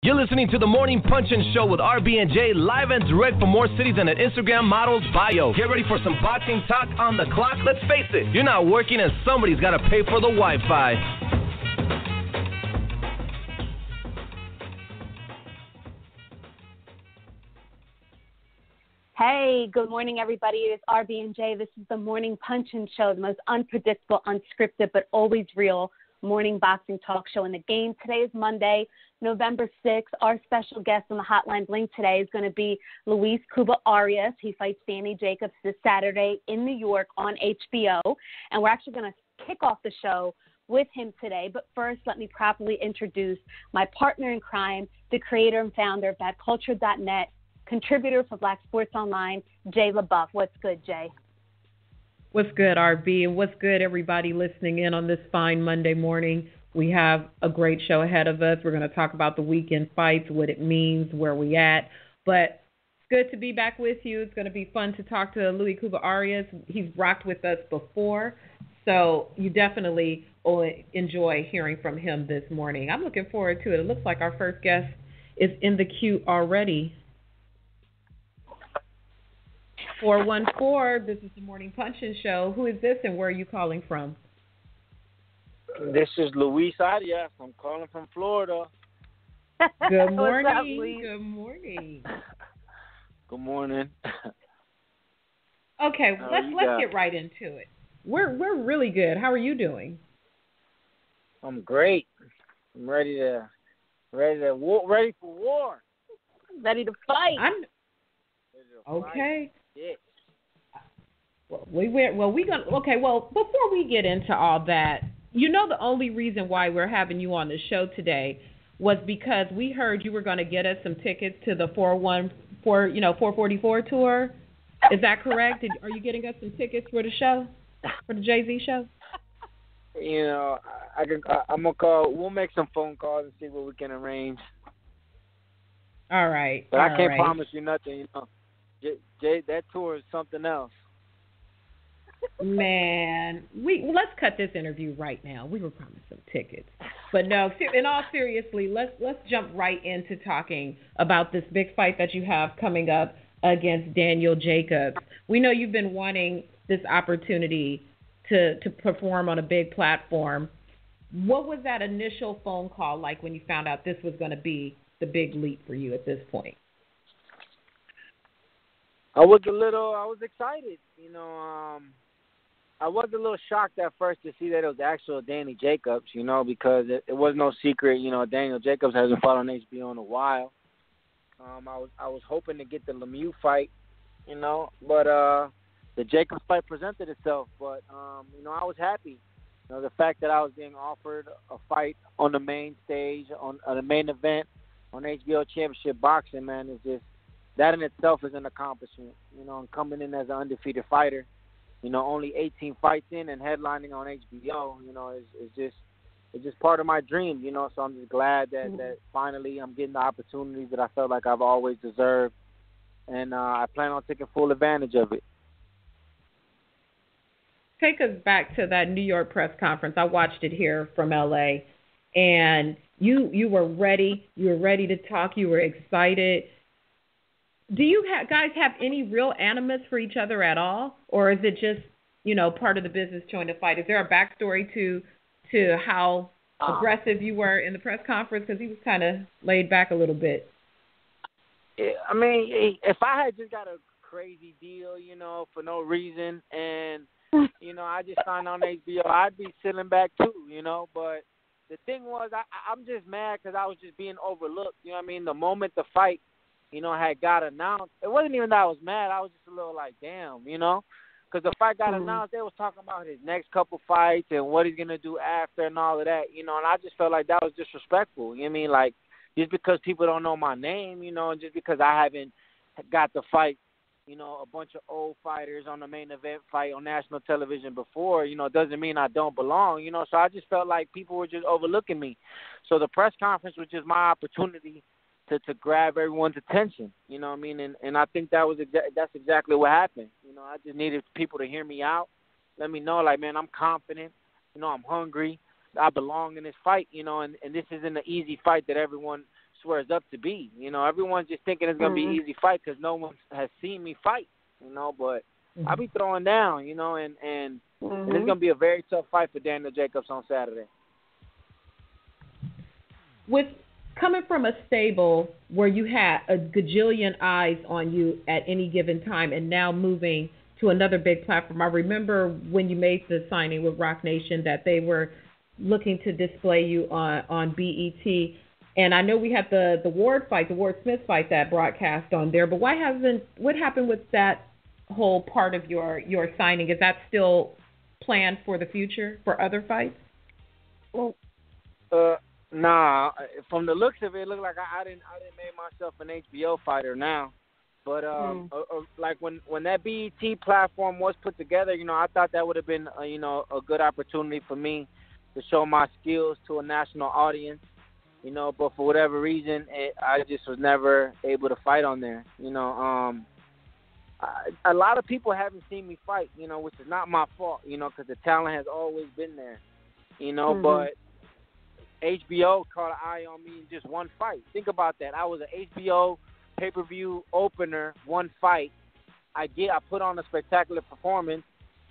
You're listening to the Morning Punch-In Show with RB and J, live and direct from more cities than an Instagram model's bio. Get ready for some boxing talk on the clock. Let's face it, you're not working and somebody's got to pay for the Wi-Fi. Hey, good morning, everybody. It's RB and J. This is the Morning Punch-In Show, the most unpredictable, unscripted, but always real morning boxing talk show in the game. Today is Monday, November 6th. Our special guest on the Hotline Bling today is going to be Luis Cuba Arias. He fights Danny Jacobs this Saturday in New York on HBO. And we're actually going to kick off the show with him today. But first, let me properly introduce my partner in crime, the creator and founder of ThatCulture.net, contributor for Black Sports Online, Jay LaBeouf. What's good, Jay? What's good, RB? And what's good, everybody listening in on this fine Monday morning? We have a great show ahead of us. We're going to talk about the weekend fights, what it means, where we at. But it's good to be back with you. It's going to be fun to talk to Luis Cuba Arias. He's rocked with us before, so you definitely will enjoy hearing from him this morning. I'm looking forward to it. It looks like our first guest is in the queue already. 414, this is the Morning Punch-In Show. Who is this and where are you calling from? This is Luis Arias. I'm calling from Florida. Good morning. What's up, Luis? Good morning. Good morning. Okay, let's get right into it. We're really good. How are you doing? I'm great. I'm ready for war. Ready to fight. Okay. Yeah. Well, before we get into all that, you know, the only reason why we're having you on the show today was because we heard you were going to get us some tickets to the 444 tour. Is that correct? Are you getting us some tickets for the show, for the Jay-Z show? You know, I'm gonna call. We'll make some phone calls and see what we can arrange. All right. But I can't promise you nothing. You know, Jay, that tour is something else. Man, let's cut this interview right now. We were promised some tickets, but no. In all seriously, let's jump right into talking about this big fight that you have coming up against Daniel Jacobs. We know you've been wanting this opportunity to perform on a big platform. What was that initial phone call like when you found out this was going to be the big leap for you at this point? I was excited, you know. I was a little shocked at first to see that it was actual Danny Jacobs, you know, because it was no secret, you know, Daniel Jacobs hasn't fought on HBO in a while. I was hoping to get the Lemieux fight, you know, but the Jacobs fight presented itself. But, you know, I was happy. You know, the fact that I was being offered a fight on the main stage, on the main event, on HBO Championship Boxing, man, is just, that in itself is an accomplishment, you know, and coming in as an undefeated fighter, you know, only 18 fights in and headlining on HBO, you know, is just part of my dream, you know, so I'm just glad that finally I'm getting the opportunities that I felt like I've always deserved, and I plan on taking full advantage of it. Take us back to that New York press conference. I watched it here from LA, and you were ready. You were ready to talk. You were excited. Do you guys have any real animus for each other at all, or is it just, you know, part of the business showing the fight? Is there a backstory to how aggressive you were in the press conference? Because he was kind of laid back a little bit. Yeah, I mean, if I had just got a crazy deal, you know, for no reason, and, you know, I just signed on HBO, I'd be sitting back too, you know. But the thing was, I'm just mad because I was just being overlooked. You know what I mean? The moment the fight, you know, had got announced, it wasn't even that I was mad. I was just a little like, damn, you know, because the fight got announced. They was talking about his next couple fights and what he's going to do after and all of that, you know, and I just felt like that was disrespectful. You know what I mean? Like, just because people don't know my name, you know, and just because I haven't got to fight, you know, a bunch of old fighters on the main event fight on national television before, you know, it doesn't mean I don't belong, you know. So I just felt like people were just overlooking me. So the press conference was just my opportunity to grab everyone's attention, you know what I mean? And I think that's exactly what happened. You know, I just needed people to hear me out, let me know, like, man, I'm confident, you know, I'm hungry, I belong in this fight, you know, and this isn't an easy fight that everyone where it's up to be. You know, everyone's just thinking it's going to be an easy fight because no one has seen me fight, you know, but I'll be throwing down, you know, and it's going to be a very tough fight for Daniel Jacobs on Saturday. With coming from a stable where you had a gajillion eyes on you at any given time and now moving to another big platform, I remember when you made the signing with Rock Nation that they were looking to display you on BET. And I know we had the Ward Smith fight that broadcast on there, but what happened with that whole part of your signing? Is that still planned for the future for other fights? Well, nah. From the looks of it, it looked like I didn't make myself an HBO fighter now. But like when that BET platform was put together, you know, I thought that would have been a good opportunity for me to show my skills to a national audience. You know, but for whatever reason, I just was never able to fight on there. You know, a lot of people haven't seen me fight, you know, which is not my fault, you know, because the talent has always been there, you know, but HBO caught an eye on me in just one fight. Think about that. I was an HBO pay-per-view opener, one fight. I put on a spectacular performance,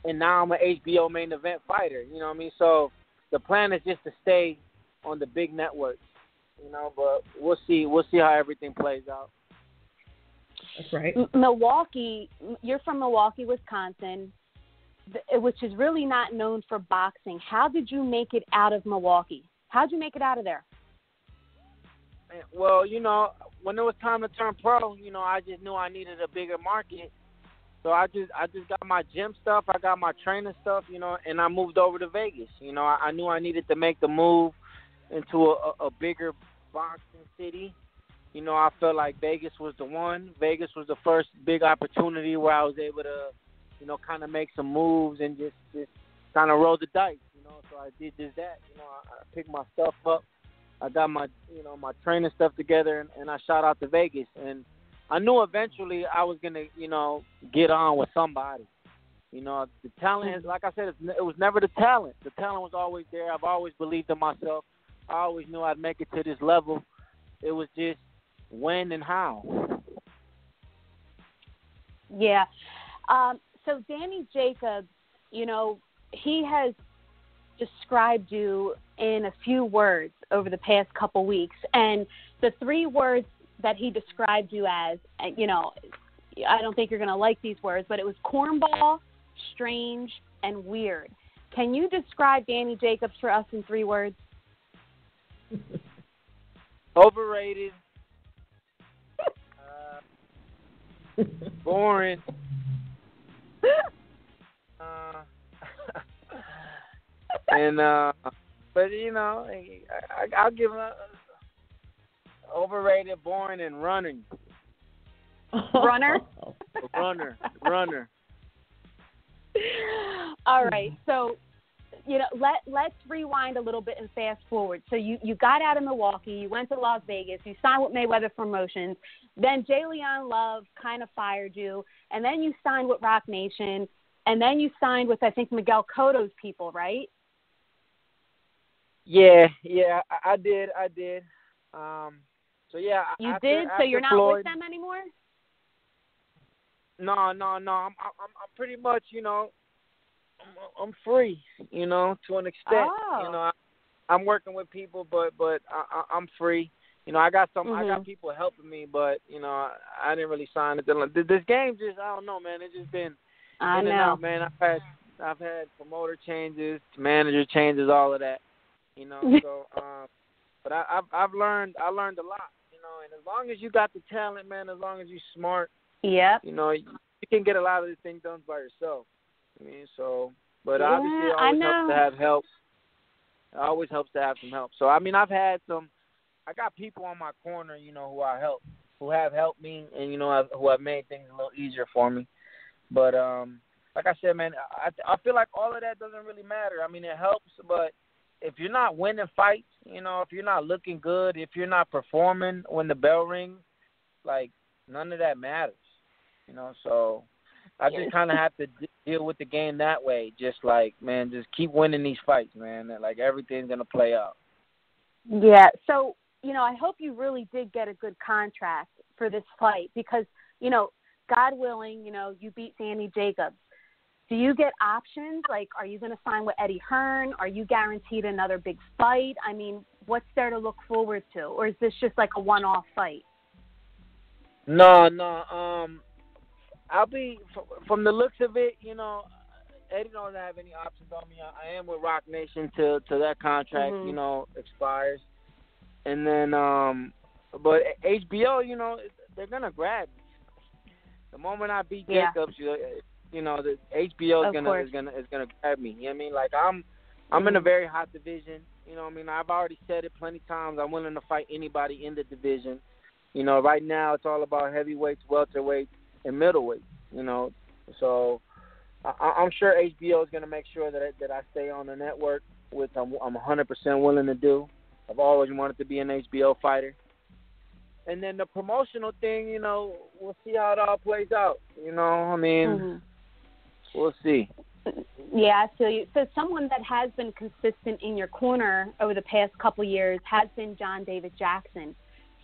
and now I'm an HBO main event fighter, you know what I mean? So the plan is just to stay on the big networks. You know, but we'll see how everything plays out. That's right. Milwaukee, you're from Milwaukee, Wisconsin, which is really not known for boxing. How did you make it out of Milwaukee? How did you make it out of there? Well, you know, when it was time to turn pro, you know, I just knew I needed a bigger market. So I just got my gym stuff, I got my training stuff, you know, and I moved over to Vegas. You know, I knew I needed to make the move into a bigger boxing city. You know, I felt like Vegas was the one. Vegas was the first big opportunity where I was able to, you know, kind of make some moves and just kind of roll the dice, you know. So I did just that. You know, I picked my stuff up. I got my training stuff together, and I shot out to Vegas. And I knew eventually I was going to, you know, get on with somebody. You know, the talent is, like I said, it was never the talent. The talent was always there. I've always believed in myself. I always knew I'd make it to this level. It was just when and how. Yeah. So Danny Jacobs, you know, he has described you in a few words over the past couple weeks. And the 3 words that he described you as, you know, I don't think you're going to like these words, but it was cornball, strange, and weird. Can you describe Danny Jacobs for us in 3 words? Overrated, boring, and but you know, I'll give him overrated, boring, and running. Runner. Runner. All right, so. You know, let's rewind a little bit and fast forward. So you got out of Milwaukee, you went to Las Vegas, you signed with Mayweather Promotions, then Jay Leon Love kind of fired you, and then you signed with Rock Nation, and then you signed with, I think, Miguel Cotto's people, right? Yeah, I did. So yeah, you did. So you're not Floyd, with them anymore? No. I'm pretty much, you know, I'm free, you know, to an extent. Oh. You know, I'm working with people, but I'm free. You know, I got people helping me, but you know, I didn't really sign it. This game just, I don't know, man. It's just been in and out, man. I've had promoter changes, manager changes, all of that. You know, so but I've learned a lot. You know, and as long as you got the talent, man, as long as you're smart, yep. You know, you can get a lot of these things done by yourself. I mean, so, but obviously it always helps to have help. It always helps to have some help. So, I mean, I got people on my corner, you know, who have helped me and, you know, who have made things a little easier for me. But, like I said, man, I feel like all of that doesn't really matter. I mean, it helps, but if you're not winning fights, you know, if you're not looking good, if you're not performing when the bell rings, like, none of that matters, you know, so I just kind of have to deal with the game that way. Just like, man, just keep winning these fights, man. Like, everything's going to play out. Yeah. So I hope you really did get a good contract for this fight because, God willing, you beat Danny Jacobs. Do you get options? Like, are you going to sign with Eddie Hearn? Are you guaranteed another big fight? I mean, what's there to look forward to? Or is this just like a one-off fight? No. I'll be, from the looks of it, Eddie don't have any options on me. I am with Rock Nation till that contract, expires. And then, but HBO, they're going to grab me. The moment I beat Jacobs, the HBO is gonna grab me. You know what I mean? Like I'm in a very hot division. You know what I mean? I've already said it plenty times. I'm willing to fight anybody in the division. Right now it's all about heavyweights, welterweights, and middleweight. So I'm sure HBO is gonna make sure that I stay on the network, which I'm 100% willing to do. I've always wanted to be an HBO fighter. And then the promotional thing, we'll see how it all plays out. We'll see. Yeah, so someone that has been consistent in your corner over the past couple years has been John David Jackson.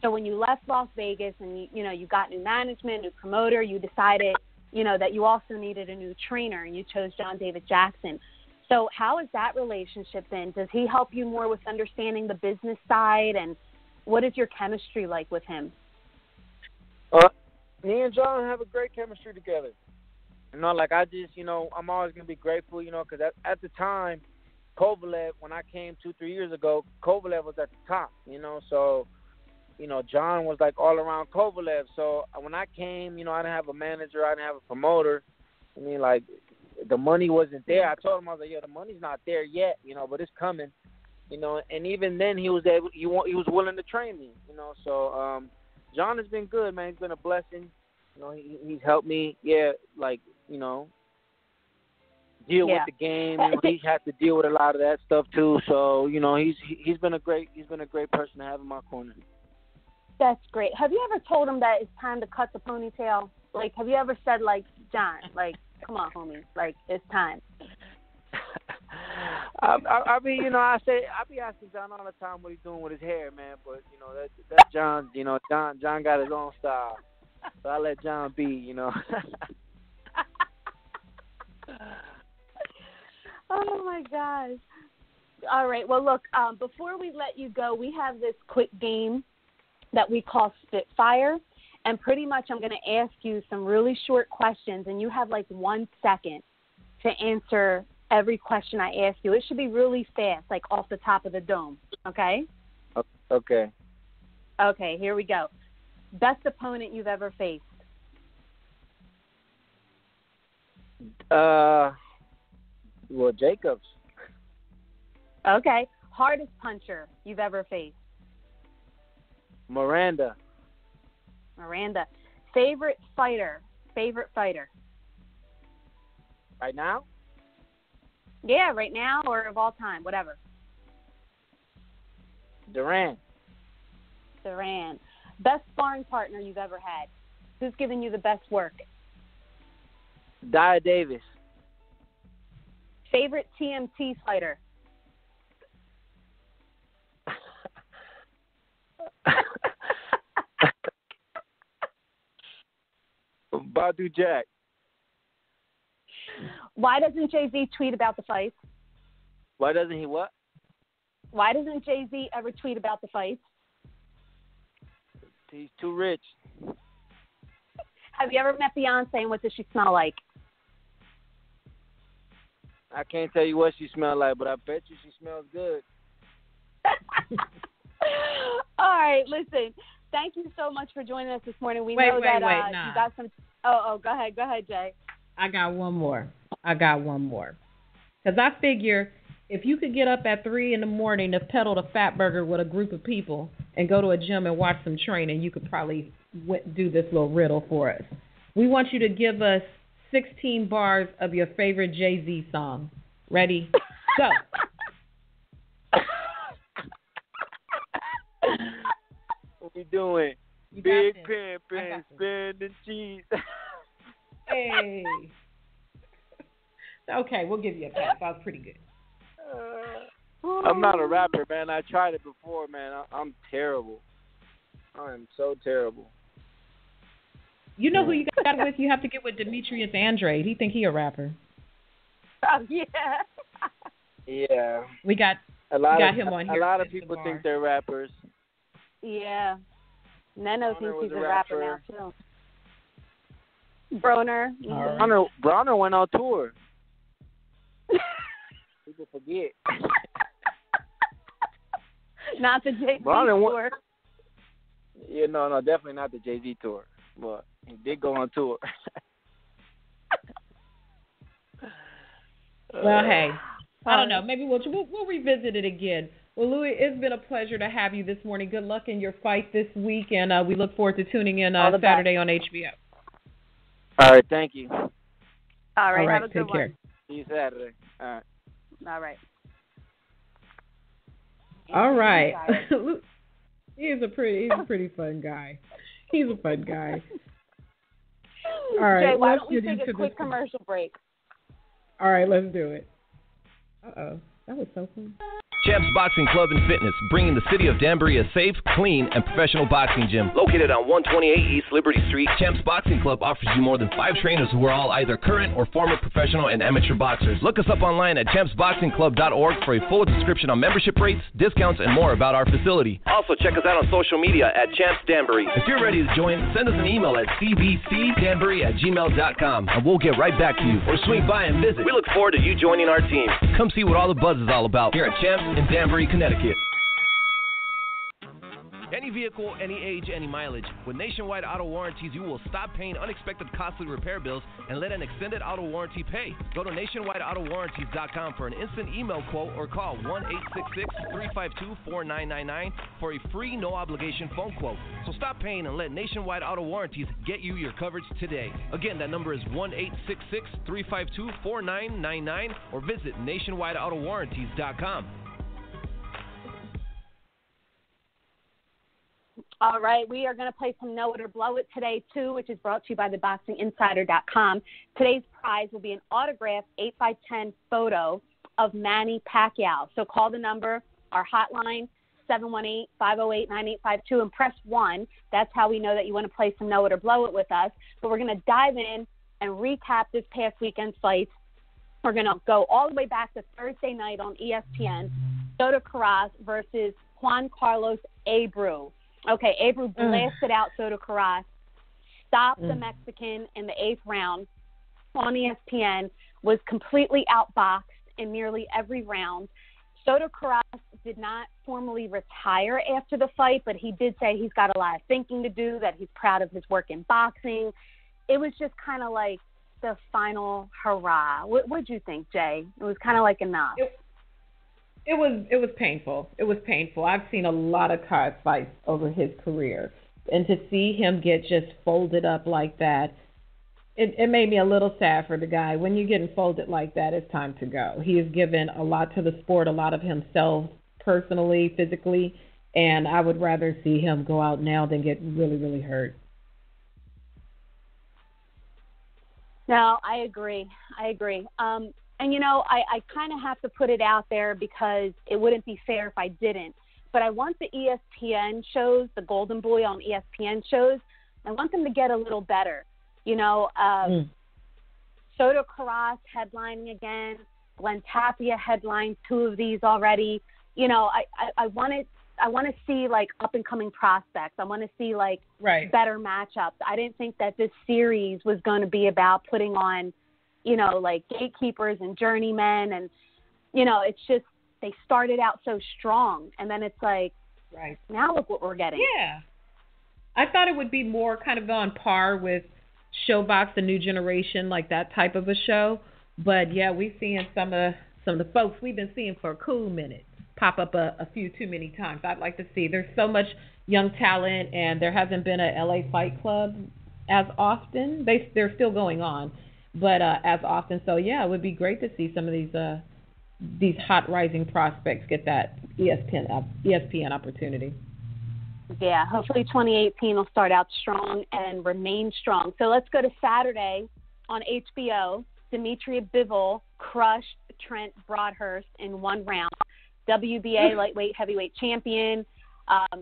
So when you left Las Vegas and you got new management, new promoter, you decided, that you also needed a new trainer and you chose John David Jackson. So how has that relationship been? Does he help you more with understanding the business side, and what is your chemistry like with him? Me and John have a great chemistry together. I just, I'm always going to be grateful, because at the time, Kovalev, when I came 2-3 years ago, Kovalev was at the top, so, John was like all around Kovalev. So when I came, I didn't have a manager, I didn't have a promoter. The money wasn't there. I told him, I was like, the money's not there yet, but it's coming. And even then he was willing to train me, So John has been good, man. He's been a blessing. He's helped me, deal with the game. He's had to deal with a lot of that stuff too. So he's been a great person to have in my corner. That's great. Have you ever told him that it's time to cut the ponytail? Like, have you ever said, like, John, like, come on, homie, like, it's time? I be asking John all the time what he's doing with his hair, man. But that's John's. John got his own style, so I let John be. Oh my gosh! All right. Well, look. Before we let you go, we have this quick game that we call Spitfire, and pretty much I'm going to ask you some really short questions, and you have like 1 second to answer every question I ask you. It should be really fast, like off the top of the dome, okay? Okay. Okay, here we go. Best opponent you've ever faced? Jacobs. Okay. Hardest puncher you've ever faced? Miranda. Favorite fighter? Right now? Yeah, right now or of all time, whatever. Duran. Best sparring partner you've ever had? Who's given you the best work? Dia Davis. Favorite TMT fighter? Badu Jack. Why doesn't Jay-Z tweet about the fights? Why doesn't he what? Why doesn't Jay-Z ever tweet about the fights? He's too rich. Have you ever met Beyonce, and what does she smell like? I can't tell you what she smells like, but I bet you she smells good. All right, listen. Thank you so much for joining us this morning. We Wait, know that nah. You got some. Oh, go ahead, Jay. I got one more. Because I figure if you could get up at 3 a.m. to pedal to Fat Burger with a group of people and go to a gym and watch some training, you could probably do this little riddle for us. We want you to give us 16 bars of your favorite Jay-Z song. Ready? Go. What we doing? Big pimpin', spending cheese. Hey. Okay, we'll give you a pass. That was pretty good. I'm not a rapper, man. I tried it before, man. I'm terrible. I am so terrible. You know who you got with? You have to get with Demetrius Andrade. He think he a rapper. Oh, yeah. Yeah. We got him on here. A lot of people think they're rappers. Yeah. Neno thinks he's a rapper now, too. Broner. Right. Broner went on tour. People forget. Not the Jay-Z tour. Yeah, no, definitely not the Jay-Z tour. But he did go on tour. Well, hey, I don't know. Maybe we'll revisit it again. Well, Louis, it's been a pleasure to have you this morning. Good luck in your fight this week, and we look forward to tuning in Saturday on HBO. All right, thank you. All right, have a good take care. See you Saturday. All right. All right. All right. He's a pretty fun guy. He's a fun guy. All right. Jay, why don't we take a quick commercial break? All right, let's do it. Uh-oh. That was so fun. Champs Boxing Club and Fitness, bringing the city of Danbury a safe, clean, and professional boxing gym. Located on 128 East Liberty Street, Champs Boxing Club offers you more than 5 trainers who are all either current or former professional and amateur boxers. Look us up online at champsboxingclub.org for a full description on membership rates, discounts, and more about our facility. Also, check us out on social media at Champs Danbury. If you're ready to join, send us an email at cbcdanbury@gmail.com, and we'll get right back to you. Or swing by and visit. We look forward to you joining our team. Come see what all the buzz is all about here at Champs in Danbury, Connecticut. Any vehicle, any age, any mileage. With Nationwide Auto Warranties, you will stop paying unexpected costly repair bills and let an extended auto warranty pay. Go to nationwideautowarranties.com for an instant email quote or call 1-866-352-4999 for a free, no-obligation phone quote. So stop paying and let Nationwide Auto Warranties get you your coverage today. Again, that number is 1-866-352-4999 or visit nationwideautowarranties.com. All right, we are going to play some Know It or Blow It today, too, which is brought to you by theboxinginsider.com. Today's prize will be an autographed 8x10 photo of Manny Pacquiao. So call the number, our hotline, 718-508-9852, and press 1. That's how we know that you want to play some Know It or Blow It with us. But we're going to dive in and recap this past weekend's fights. We're going to go all the way back to Thursday night on ESPN, Soto Karass versus Juan Carlos Abreu. Okay, Abreu blasted out Soto Karass, stopped the Mexican in the 8th round on ESPN, was completely outboxed in nearly every round. Soto Karass did not formally retire after the fight, but he did say he's got a lot of thinking to do, that he's proud of his work in boxing. It was just kind of like the final hurrah. What did you think, Jay? It was kind of like enough. It was painful. It was painful. I've seen a lot of card fights over his career, and to see him get just folded up like that, it made me a little sad for the guy. When you're getting folded like that, it's time to go. He has given a lot to the sport, a lot of himself personally, physically, and I would rather see him go out now than get really, really hurt. No, I agree. And, you know, I kind of have to put it out there because it wouldn't be fair if I didn't. But I want the ESPN shows, the Golden Boy on ESPN shows, I want them to get a little better. You know, Soto Karass headlining again, Glenn Tapia headlined 2 of these already. You know, I want to see, like, up-and-coming prospects. I want to see, like, better matchups. I didn't think that this series was going to be about putting on, you know, like gatekeepers and journeymen. And, you know, it's just they started out so strong. And then it's like, now look what we're getting. Yeah. I thought it would be more kind of on par with Showbox, the New Generation, like that type of a show. But, yeah, we've seen some of the folks we've been seeing for a cool minute pop up a few too many times. I'd like to see. There's so much young talent, and there hasn't been a LA Fight Club as often. They're still going on. But as often, so yeah, it would be great to see some of these hot rising prospects get that ESPN opportunity. Yeah, hopefully 2018 will start out strong and remain strong. So let's go to Saturday on HBO. Dimitri Bivol crushed Trent Broadhurst in 1 round. WBA lightweight heavyweight champion,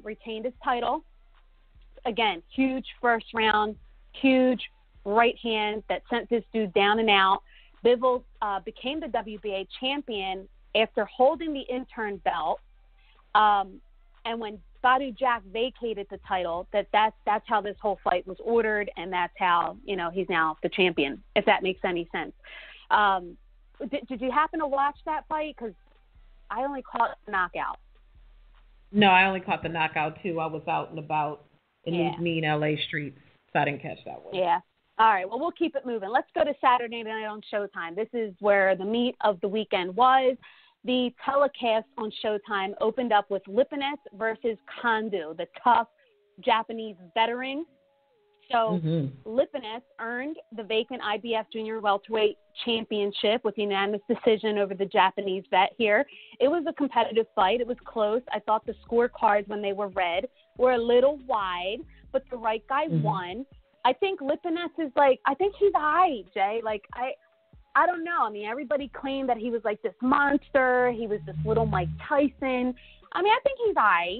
retained his title. Again, huge first round, huge right hand that sent this dude down and out. Bivol became the WBA champion after holding the intern belt. And when Badu Jack vacated the title, that's how this whole fight was ordered, and that's how, he's now the champion, if that makes any sense. Did you happen to watch that fight? Because I only caught the knockout. No, I only caught the knockout, too. I was out and about in these mean L.A. streets, so I didn't catch that one. Yeah. All right, well, we'll keep it moving. Let's go to Saturday night on Showtime. This is where the meat of the weekend was. The telecast on Showtime opened up with Lipinets versus Kondo, the tough Japanese veteran. So Lipinets earned the vacant IBF Junior Welterweight Championship with unanimous decision over the Japanese vet here. It was a competitive fight. It was close. I thought the scorecards, when they were read, were a little wide, but the right guy won. I think Lipinets is I think he's high, Jay. I don't know. I mean, everybody claimed that he was like this monster. He was this little Mike Tyson. I mean, I think he's high.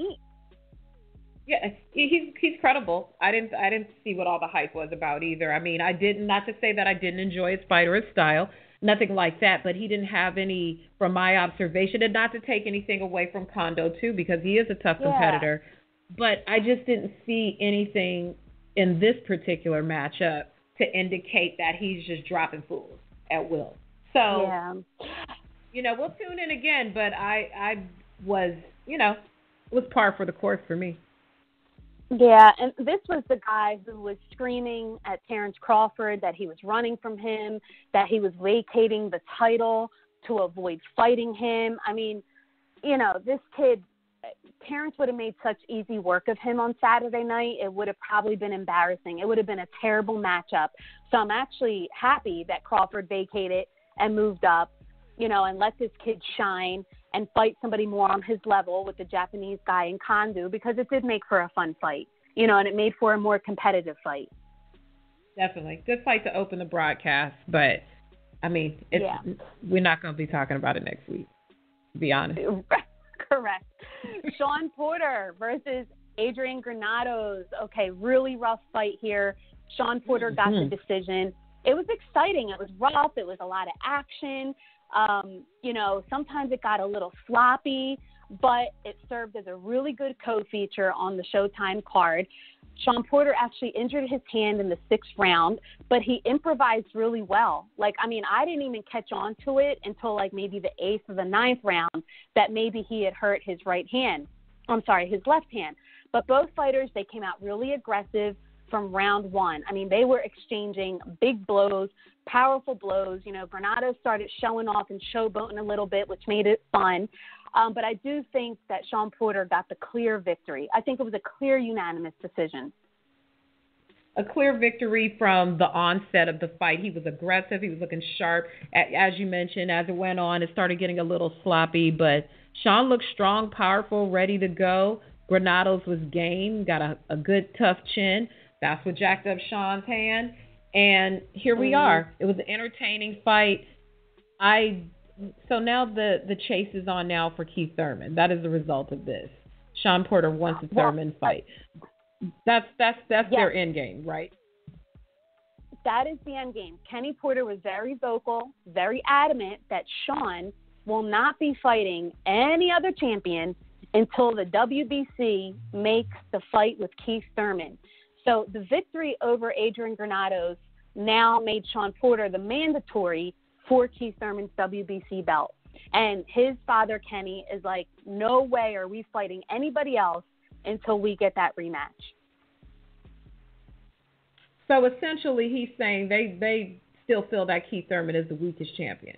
Yeah, he's credible. I didn't see what all the hype was about either. I mean, not to say that I didn't enjoy his fight or his style, nothing like that, but he didn't have any, from my observation, and not to take anything away from Kondo too, because he is a tough competitor. But I just didn't see anything in this particular matchup to indicate that he's just dropping fools at will. So, we'll tune in again, but I was, it was par for the course for me. Yeah, and this was the guy who was screaming at Terrence Crawford that he was running from him, that he was vacating the title to avoid fighting him. I mean, this kid, Terrence would have made such easy work of him on Saturday night. It would have probably been embarrassing. It would have been a terrible matchup. So I'm actually happy that Crawford vacated and moved up, and let this kid shine and fight somebody more on his level with the Japanese guy in Kondo, because it did make for a fun fight, and it made for a more competitive fight. Definitely. Good fight to open the broadcast, but, I mean, we're not going to be talking about it next week, to be honest. Correct. Sean Porter versus Adrian Granados. Okay, really rough fight here. Sean Porter got the decision. It was exciting. It was rough. It was a lot of action. Sometimes it got a little sloppy, but it served as a really good co-feature on the Showtime card. Sean Porter actually injured his hand in the 6th round, but he improvised really well. I didn't even catch on to it until maybe the 8th or the 9th round that maybe he had hurt his his left hand. But both fighters, they came out really aggressive from round 1. I mean, they were exchanging big blows, powerful blows. Granados started showing off and showboating a little bit, which made it fun. But I do think that Sean Porter got the clear victory. I think it was a clear unanimous decision. A clear victory from the onset of the fight. He was aggressive. He was looking sharp. As you mentioned, as it went on, it started getting a little sloppy. But Sean looked strong, powerful, ready to go. Granados was game, got a good, tough chin. That's what jacked up Sean's hand. And here we are. It was an entertaining fight. So now the chase is on now for Keith Thurman. That is the result of this. Sean Porter wants a Thurman fight. That's their end game, right? That is the end game. Kenny Porter was very vocal, very adamant that Sean will not be fighting any other champion until the WBC makes the fight with Keith Thurman. So the victory over Adrian Granados now made Sean Porter the mandatory for Keith Thurman's WBC belt. And his father, Kenny, is like, no way are we fighting anybody else until we get that rematch. So essentially he's saying they still feel that Keith Thurman is the weakest champion.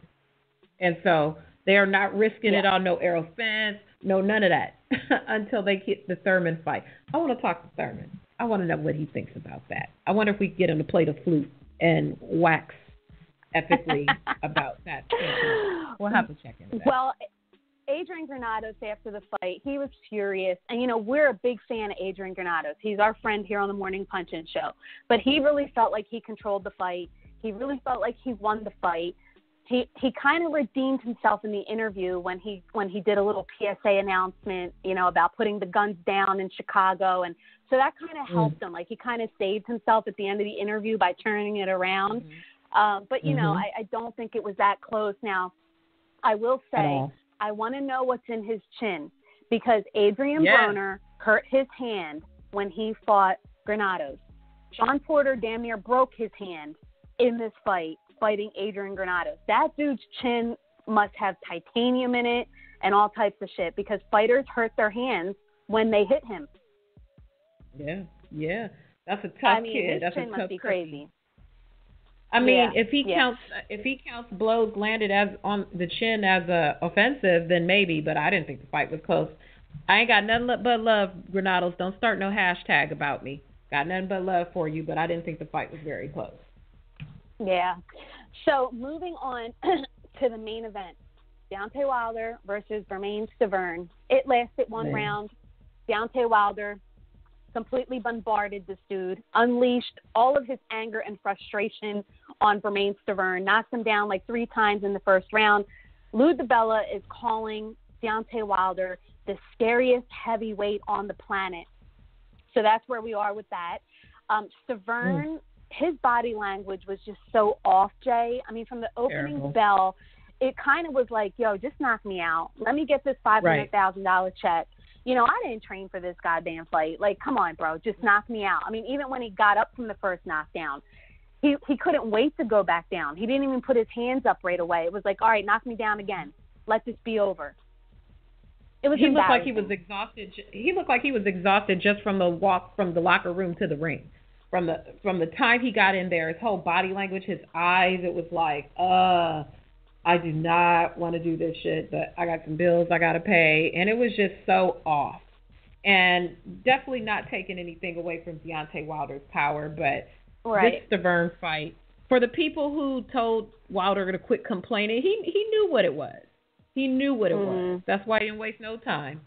And so they are not risking it on no arrow fence, no none of that until they get the Thurman fight. I want to talk to Thurman. I want to know what he thinks about that. I wonder if we can get him to play the flute and wax epically about that. We'll have to check into that. Well, Adrian Granados, after the fight, he was furious. And, we're a big fan of Adrian Granados. He's our friend here on the Morning Punch-In Show. But he really felt like he controlled the fight. He really felt like he won the fight. he kind of redeemed himself in the interview when he did a little PSA announcement, about putting the guns down in Chicago, and so that kind of helped him. Like, he kind of saved himself at the end of the interview by turning it around. But I don't think it was that close. Now, I will say I want to know what's in his chin, because Adrian Broner hurt his hand when he fought Granados. Sean Porter damn near broke his hand in this fight, fighting Adrian Granados. That dude's chin must have titanium in it and all types of shit, because fighters hurt their hands when they hit him. Yeah. That's a tough kid. His chin must be crazy. I mean, if he counts blows landed as on the chin as offensive, then maybe. But I didn't think the fight was close. I ain't got nothing but love, Granados. Don't start no hashtag about me. Got nothing but love for you, but I didn't think the fight was very close. Yeah. So moving on to the main event, Deontay Wilder versus Bermane Stiverne. It lasted one round. Deontay Wilder completely bombarded this dude, unleashed all of his anger and frustration on Bermane Stiverne, knocked him down like 3 times in the first round. Lou DiBella is calling Deontay Wilder the scariest heavyweight on the planet. So that's where we are with that. Stiverne, his body language was just so off, Jay. I mean, from the opening bell, it kind of was like, yo, just knock me out. Let me get this $500,000 check. I didn't train for this goddamn fight. Like, come on, bro, just knock me out. I mean, even when he got up from the first knockdown, he couldn't wait to go back down. He didn't even put his hands up right away. It was like, all right, knock me down again. Let this be over. It was He looked like he was exhausted. He looked like he was exhausted just from the walk from the locker room to the ring. From the time he got in there, his whole body language, his eyes, it was like, I do not want to do this shit, but I got some bills I got to pay. And it was just so off. And definitely not taking anything away from Deontay Wilder's power, but this Stiverne fight, for the people who told Wilder to quit complaining, he knew what it was. He knew what it was. That's why he didn't waste no time.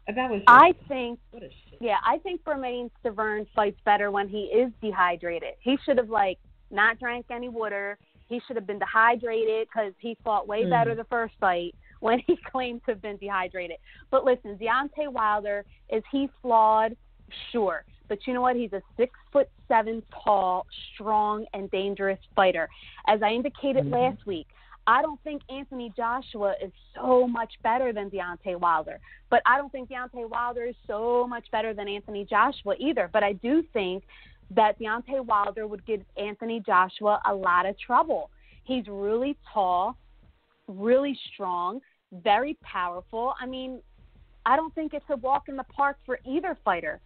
That was I think Bermane Stiverne fights better when he is dehydrated. He should have not drank any water. He should have been dehydrated, because he fought way better the first fight when he claimed to have been dehydrated. But listen, Deontay Wilder, is he flawed? Sure. But you know what? He's a 6'7" tall, strong, and dangerous fighter. As I indicated last week, I don't think Anthony Joshua is so much better than Deontay Wilder. But I don't think Deontay Wilder is so much better than Anthony Joshua either. But I do think that Deontay Wilder would give Anthony Joshua a lot of trouble. He's really tall, really strong, very powerful. I mean, I don't think it's a walk in the park for either fighter.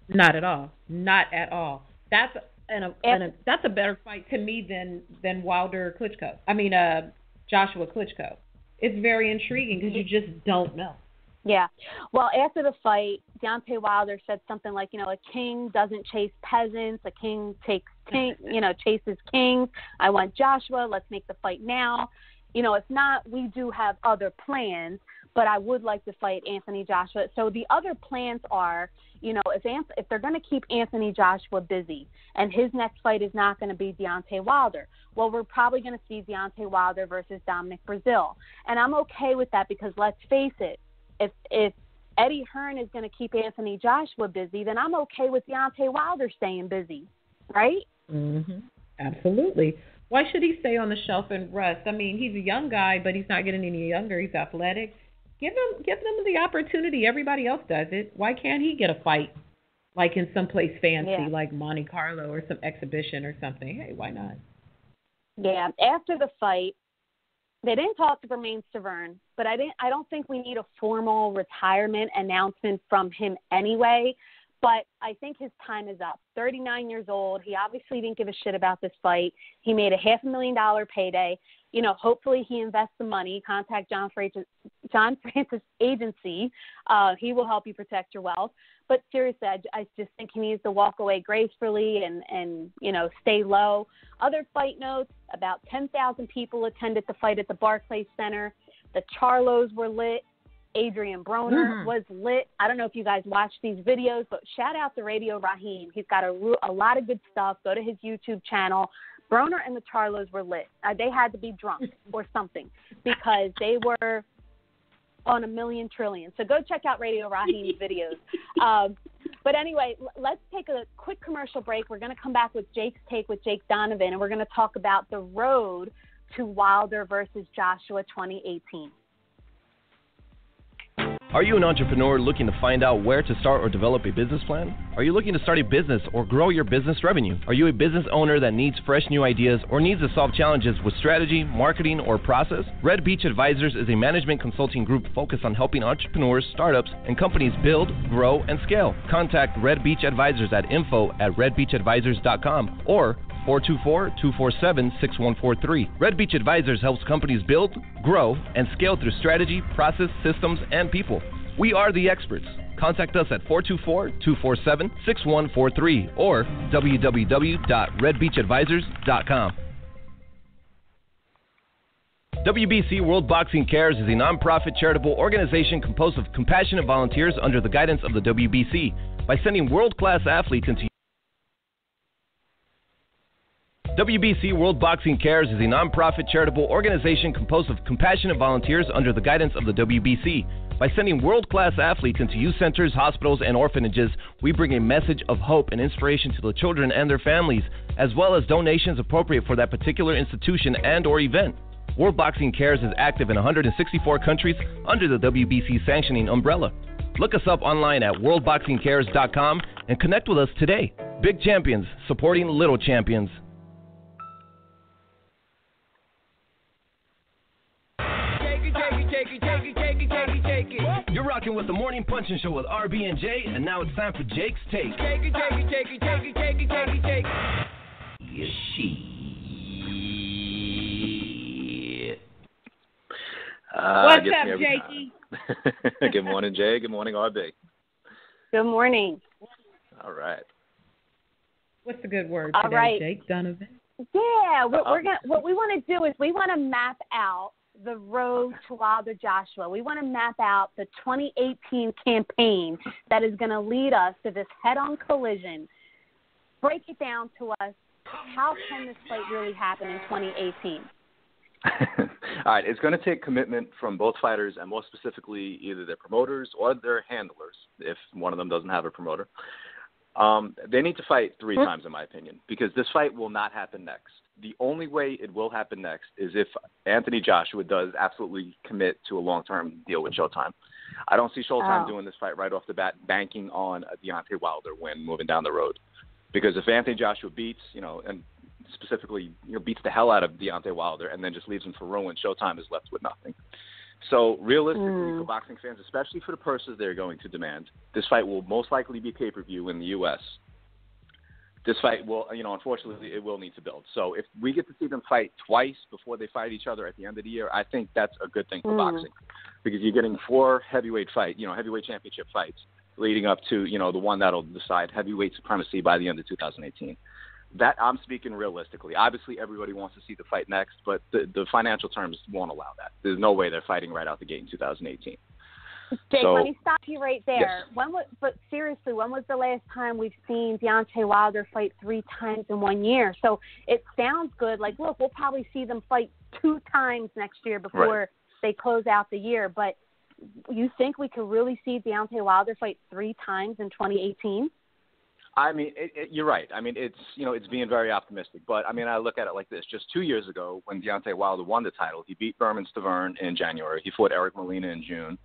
Not at all. Not at all. That's a better fight to me than Wilder Klitschko. I mean, Joshua Klitschko. It's very intriguing because you just don't know. Yeah. Well, after the fight, Deontay Wilder said something like, a king doesn't chase peasants. A king chases kings. I want Joshua. Let's make the fight now. If not, we do have other plans, but I would like to fight Anthony Joshua. So the other plans are, if they're going to keep Anthony Joshua busy and his next fight is not going to be Deontay Wilder, well, we're probably going to see Deontay Wilder versus Dominic Breazeale. And I'm okay with that, because let's face it, if Eddie Hearn is going to keep Anthony Joshua busy, then I'm okay with Deontay Wilder staying busy, right? Absolutely. Why should he stay on the shelf and rest? I mean, he's a young guy, but he's not getting any younger. He's athletic. Give them the opportunity. Everybody else does it. Why can't he get a fight like in some place fancy, like Monte Carlo or some exhibition or something? Hey, why not? Yeah. After the fight, they didn't talk to Bermane Stiverne, but I don't think we need a formal retirement announcement from him anyway. But I think his time is up. 39 years old. He obviously didn't give a shit about this fight. He made a $500,000 payday. Hopefully he invests the money. Contact John Francis Agency. He will help you protect your wealth. But seriously, I just think he needs to walk away gracefully and stay low. Other fight notes, about 10,000 people attended the fight at the Barclays Center. The Charlos were lit. Adrian Broner was lit. I don't know if you guys watched these videos, but shout out to Radio Raheem. He's got a lot of good stuff. Go to his YouTube channel. Broner and the Charlos were lit. They had to be drunk or something because they were on a million trillion. So go check out Radio Raheem's videos. But anyway, let's take a quick commercial break. We're going to come back with Jake's Take with Jake Donovan, and we're going to talk about the road to Wilder versus Joshua 2018. Are you an entrepreneur looking to find out where to start or develop a business plan? Are you looking to start a business or grow your business revenue? Are you a business owner that needs fresh new ideas or needs to solve challenges with strategy, marketing, or process? Red Beach Advisors is a management consulting group focused on helping entrepreneurs, startups, and companies build, grow, and scale. Contact Red Beach Advisors at info@redbeachadvisors.com or 424-247-6143. Red Beach Advisors helps companies build, grow, and scale through strategy, process, systems, and people. We are the experts. Contact us at 424-247-6143 or www.redbeachadvisors.com. WBC World Boxing Cares is a nonprofit charitable organization composed of compassionate volunteers under the guidance of the WBC. By sending world-class athletes into WBC World Boxing Cares is a nonprofit charitable organization composed of compassionate volunteers under the guidance of the WBC. By sending world-class athletes into youth centers, hospitals, and orphanages, we bring a message of hope and inspiration to the children and their families, as well as donations appropriate for that particular institution and or event. World Boxing Cares is active in 164 countries under the WBC sanctioning umbrella. Look us up online at worldboxingcares.com and connect with us today. Big champions supporting little champions. You're rocking with the Morning Punching Show with RB and J, and now it's time for Jake's Take. Yes, What's up, Jakey? Good morning, Jay. Good morning, RB. Good morning. All right. What's the good word All today, right. Jake Donovan? Yeah, what we want to do is we want to map out the road to Wilder Joshua. We want to map out the 2018 campaign that is going to lead us to this head-on collision. Break it down to us. How can this fight really happen in 2018? All right, it's going to take commitment from both fighters, and more specifically, either their promoters or their handlers, if one of them doesn't have a promoter. They need to fight three times, in my opinion, because this fight will not happen next. The only way it will happen next is if Anthony Joshua does absolutely commit to a long-term deal with Showtime. I don't see Showtime doing this fight right off the bat, banking on a Deontay Wilder win moving down the road. Because if Anthony Joshua beats, and specifically, beats the hell out of Deontay Wilder and then just leaves him for ruin, Showtime is left with nothing. So realistically, for boxing fans, especially for the purses they're going to demand, this fight will most likely be pay-per-view in the U.S. This fight will, unfortunately, it will need to build. So if we get to see them fight twice before they fight each other at the end of the year, I think that's a good thing for boxing, because you're getting 4 heavyweight championship fights leading up to, the one that'll decide heavyweight supremacy by the end of 2018. That I'm speaking realistically. Obviously, everybody wants to see the fight next, but the financial terms won't allow that. There's no way they're fighting right out the gate in 2018. Jake, let me stop you right there. Yes. But seriously, when was the last time we've seen Deontay Wilder fight 3 times in 1 year? So it sounds good. Like, look, we'll probably see them fight 2 times next year before they close out the year. But you think we could really see Deontay Wilder fight 3 times in 2018? I mean, you're right. I mean, it's being very optimistic. But, I mean, I look at it like this. Just 2 years ago, when Deontay Wilder won the title, he beat Bermane Stiverne in January. He fought Eric Molina in June.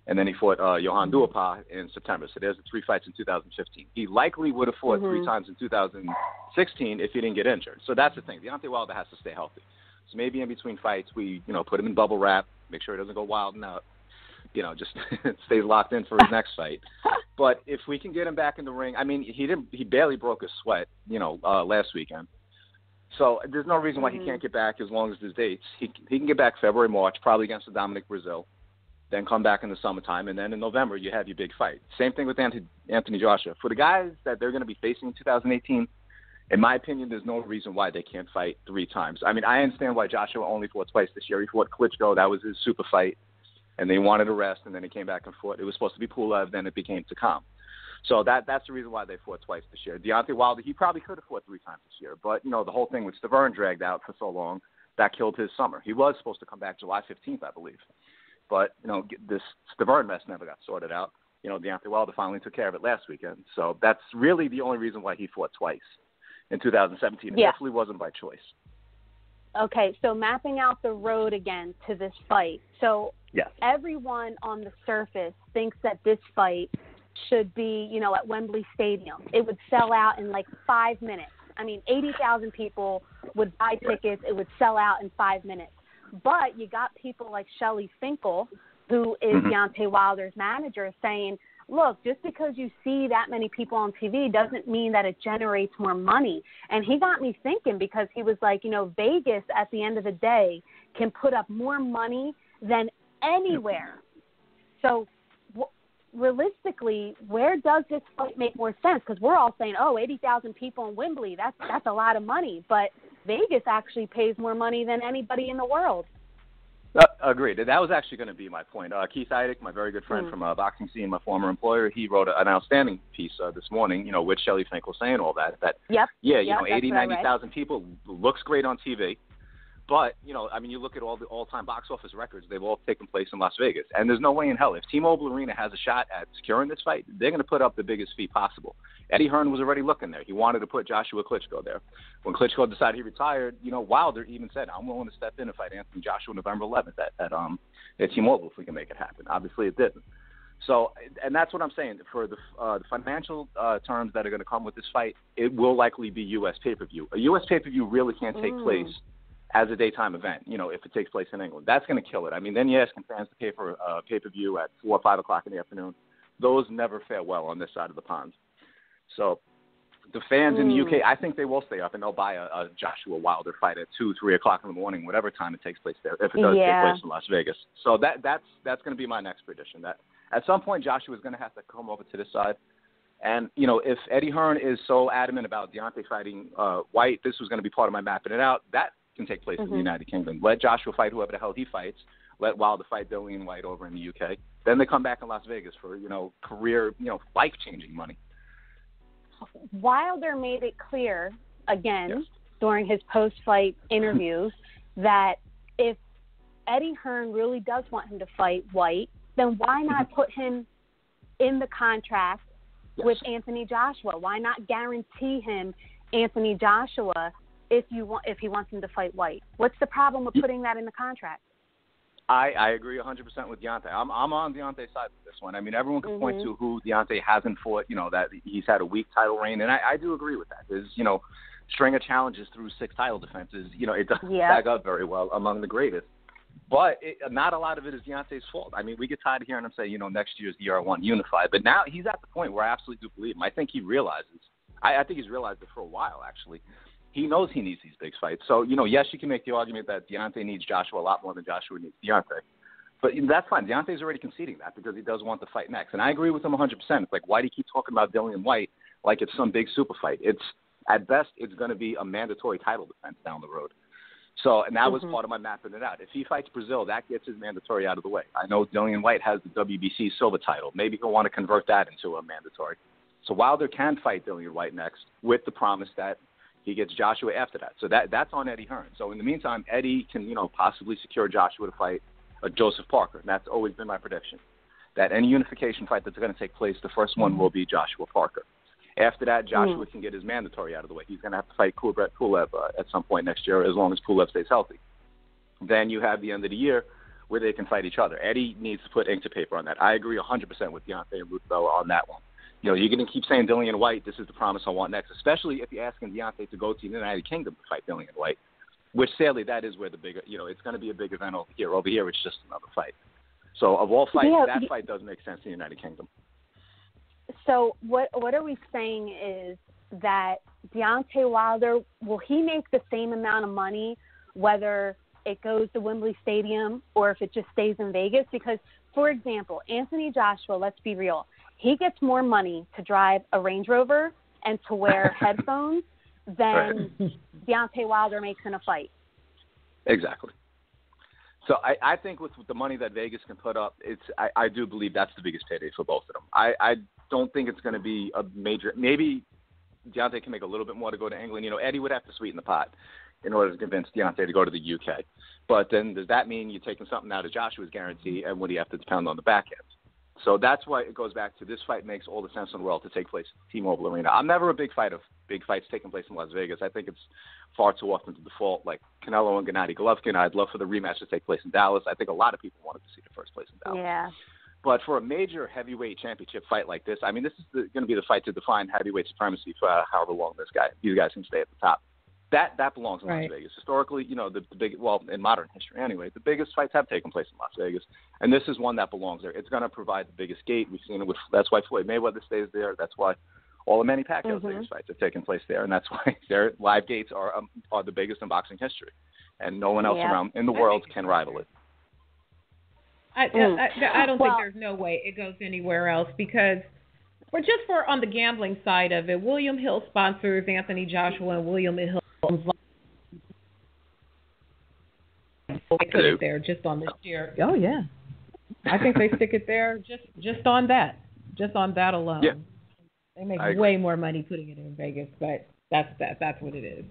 And then he fought Jeandra in September. So there's the 3 fights in 2015. He likely would have fought 3 times in 2016 if he didn't get injured. So that's the thing. Deontay Wilder has to stay healthy. So maybe in between fights, we, put him in bubble wrap, make sure he doesn't go wild and out. Just stays locked in for his next fight. But if we can get him back in the ring, I mean, he barely broke a sweat, last weekend. So there's no reason why he can't get back as long as there's dates. He can get back February, March, probably against the Dominic Brazil. Then come back in the summertime, and then in November you have your big fight. Same thing with Anthony Joshua. For the guys that they're going to be facing in 2018, in my opinion, there's no reason why they can't fight 3 times. I mean, I understand why Joshua only fought twice this year. He fought Klitschko. That was his super fight, and they wanted a rest, and then he came back and fought. It was supposed to be Pulev, then it became Takam. So that's the reason why they fought twice this year. Deontay Wilder, he probably could have fought 3 times this year, but, the whole thing with Stiverne dragged out for so long, that killed his summer. He was supposed to come back July 15th, I believe. But, this Stiverne mess never got sorted out. Deontay Wilder finally took care of it last weekend. So that's really the only reason why he fought twice in 2017. It definitely wasn't by choice. Okay, so mapping out the road again to this fight. So yes. Everyone on the surface thinks that this fight should be, at Wembley Stadium. It would sell out in like 5 minutes. I mean, 80,000 people would buy tickets. It would sell out in 5 minutes. But you got people like Shelly Finkel, who is Deontay Wilder's manager, saying, look, just because you see that many people on TV doesn't mean that it generates more money. And he got me thinking, because he was like, Vegas at the end of the day can put up more money than anywhere. So realistically, where does this fight make more sense? Because we're all saying, 80,000 people in Wembley, that's a lot of money. But Vegas actually pays more money than anybody in the world. Agreed. That was actually going to be my point. Keith Eidick, my very good friend from boxing scene, my former employer, he wrote an outstanding piece this morning, with Shelly Finkel saying all that. 80, 90,000 people looks great on TV. But, you look at all the all-time box office records, they've all taken place in Las Vegas. And there's no way in hell, if T-Mobile Arena has a shot at securing this fight, they're going to put up the biggest fee possible. Eddie Hearn was already looking there. He wanted to put Joshua Klitschko there. When Klitschko decided he retired, Wilder even said, I'm willing to step in and fight Anthony Joshua November 11th at T-Mobile if we can make it happen. Obviously, it didn't. So, and that's what I'm saying. For the financial terms that are going to come with this fight, it will likely be U.S. pay-per-view. A U.S. pay-per-view really can't take place as a daytime event, if it takes place in England. That's going to kill it. I mean, then you're asking fans to pay for a pay-per-view at 4 or 5 o'clock in the afternoon. Those never fare well on this side of the pond. So the fans in the UK, I think they will stay up and they'll buy a Joshua Wilder fight at 2, 3 o'clock in the morning, whatever time it takes place there, if it does take place in Las Vegas. So that's going to be my next prediction, that at some point Joshua is going to have to come over to this side. And, if Eddie Hearn is so adamant about Deontay fighting White, this was going to be part of my mapping it out, that can take place in the United Kingdom. Let Joshua fight whoever the hell he fights. Let Wilder fight Dillian White over in the UK. Then they come back in Las Vegas for, career, life-changing money. Wilder made it clear, again, during his post-fight interviews, that if Eddie Hearn really does want him to fight White, then why not put him in the contract with Anthony Joshua? Why not guarantee him Anthony Joshua if he wants him to fight White? What's the problem with putting that in the contract? I agree 100% with Deontay. I'm on Deontay's side with this one. I mean, everyone can point to who Deontay hasn't fought, that he's had a weak title reign, and I do agree with that. There's, string of challenges through 6 title defenses, it doesn't stack up very well among the greatest. But not a lot of it is Deontay's fault. I mean, we get tired of hearing him say, next year's the year I want unified. But now he's at the point where I absolutely do believe him. I think he realizes. I think he's realized it for a while, actually. He knows he needs these big fights. So, yes, you can make the argument that Deontay needs Joshua a lot more than Joshua needs Deontay. But that's fine. Deontay's already conceding that because he does want the fight next. And I agree with him 100%. It's like, why do you keep talking about Dillian White like it's some big super fight? At best, it's going to be a mandatory title defense down the road. So, and that was part of my mapping it out. If he fights Brazil, that gets his mandatory out of the way. I know Dillian White has the WBC silver title. Maybe he'll want to convert that into a mandatory. So Wilder can fight Dillian White next with the promise that he gets Joshua after that. So that's on Eddie Hearn. So in the meantime, Eddie can, possibly secure Joshua to fight Joseph Parker. And that's always been my prediction, that any unification fight that's going to take place, the first one will be Joshua Parker. After that, Joshua can get his mandatory out of the way. He's going to have to fight Kubrat Pulev at some point next year, as long as Pulev stays healthy. Then you have the end of the year where they can fight each other. Eddie needs to put ink to paper on that. I agree 100% with Deontay and Ruthbella on that one. You're going to keep saying Dillian White, this is the promise I want next, especially if you're asking Deontay to go to the United Kingdom to fight Dillian White, which sadly that is where the bigger, it's going to be a big event over here. Over here, it's just another fight. So of all fights, that fight does make sense in the United Kingdom. So what are we saying is that Deontay Wilder, will he make the same amount of money whether it goes to Wembley Stadium or if it just stays in Vegas? Because, for example, Anthony Joshua, let's be real, he gets more money to drive a Range Rover and to wear headphones than Deontay Wilder makes in a fight. Exactly. So I think with the money that Vegas can put up, I do believe that's the biggest payday for both of them. I don't think it's going to be a major. Maybe Deontay can make a little bit more to go to England. Eddie would have to sweeten the pot in order to convince Deontay to go to the UK. But then does that mean you're taking something out of Joshua's guarantee, and would he have to depend on the back end? So that's why it goes back to this fight makes all the sense in the world to take place at T-Mobile Arena. I'm never a big fan of big fights taking place in Las Vegas. I think it's far too often to default. Like Canelo and Gennady Golovkin, I'd love for the rematch to take place in Dallas. I think a lot of people wanted to see the first place in Dallas. Yeah. But for a major heavyweight championship fight like this, I mean, this is going to be the fight to define heavyweight supremacy for however long these guys can stay at the top. That belongs in Las Vegas. Historically, the big, well, in modern history anyway, the biggest fights have taken place in Las Vegas, and this is one that belongs there. It's going to provide the biggest gate. We've seen it that's why Floyd Mayweather stays there. That's why all the Manny Pacquiao's biggest fights have taken place there, and that's why their live gates are the biggest in boxing history, and no one else around in the world can rival it. I don't think there's no way it goes anywhere else because. But just on the gambling side of it, William Hill sponsors Anthony Joshua and William Hill. They put it there just on this year. Oh yeah, I think they stick it there just on that alone. Yeah. They make way more money putting it in Vegas, but that's what it is.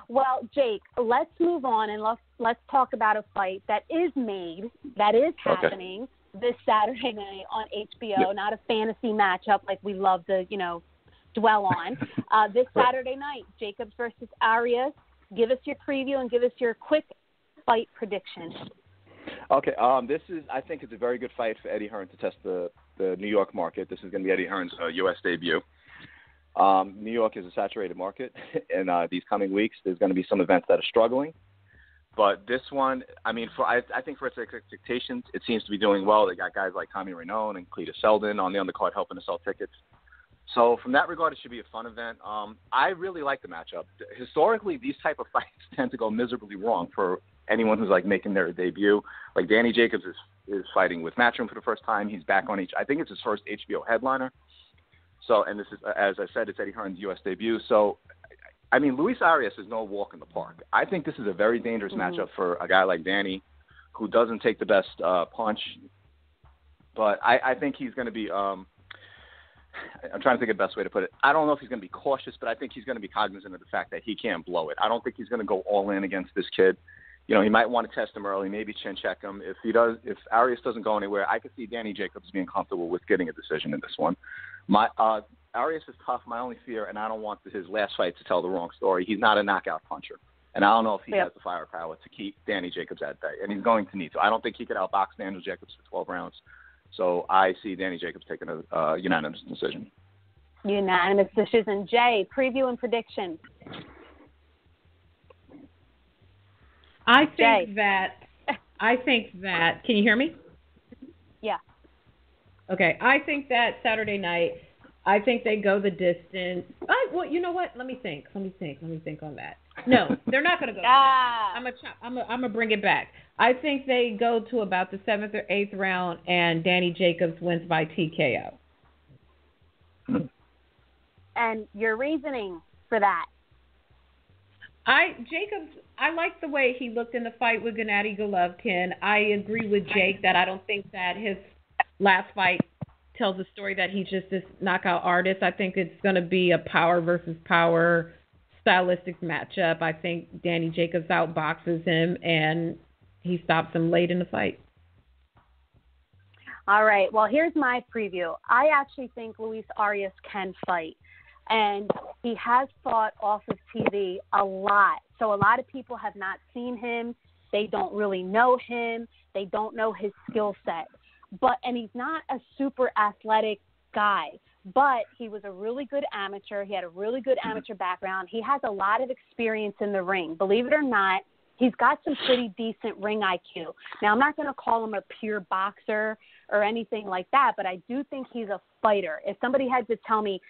Well, Jake, let's move on and let's talk about a fight that is happening this Saturday night on HBO. Not a fantasy matchup like we love to, dwell on. This Saturday night, Jacobs versus Arias. Give us your preview and give us your quick fight prediction. Okay, I think it's a very good fight for Eddie Hearn to test the New York market. This is going to be Eddie Hearn's U.S. debut. New York is a saturated market, and these coming weeks there's going to be some events that are struggling. But this one, I mean, I think for its expectations, it seems to be doing well. They got guys like Tommy Rainone and Cletus Selden on the undercard helping to sell tickets. So from that regard, it should be a fun event. I really like the matchup. Historically, these type of fights tend to go miserably wrong for anyone who's like making their debut. Like Danny Jacobs is fighting with Matchroom for the first time. He's back on I think it's his first HBO headliner. So, and this is, as I said, it's Eddie Hearn's U.S. debut. So, I mean, Luis Arias is no walk in the park. I think this is a very dangerous matchup for a guy like Danny, who doesn't take the best punch. But I think he's going to be I'm trying to think of the best way to put it. I don't know if he's going to be cautious, but I think he's going to be cognizant of the fact that he can't blow it. I don't think he's going to go all in against this kid. He might want to test him early, maybe chin check him. If Arias doesn't go anywhere, I could see Danny Jacobs being comfortable with getting a decision in this one. Arias is tough. My only fear, and I don't want his last fight to tell the wrong story, he's not a knockout puncher. And I don't know if he has the firepower to keep Danny Jacobs at bay. And he's going to need to. I don't think he could outbox Daniel Jacobs for 12 rounds. So I see Danny Jacobs taking a unanimous decision. Unanimous decision. Jay, preview and prediction. I think that, can you hear me? Yeah. Okay. I think that Saturday night, I think they go the distance. Well, you know what? Let me think on that. No, they're not going to go. I'm gonna bring it back. I think they go to about the 7th or 8th round, and Danny Jacobs wins by TKO. And your reasoning for that? I like the way he looked in the fight with Gennady Golovkin. I agree with Jake that I don't think that his last fight tells a story that he's just this knockout artist. I think it's going to be a power versus power stylistic matchup. I think Danny Jacobs outboxes him and he stops him late in the fight. All right. Well, here's my preview. I actually think Luis Arias can fight. And he has fought off of TV a lot. So a lot of people have not seen him. They don't really know him. They don't know his skill set. And he's not a super athletic guy. But he was a really good amateur. He had a really good amateur background. He has a lot of experience in the ring. Believe it or not, he's got some pretty decent ring IQ. Now, I'm not going to call him a pure boxer or anything like that, but I do think he's a fighter. If somebody had to tell me,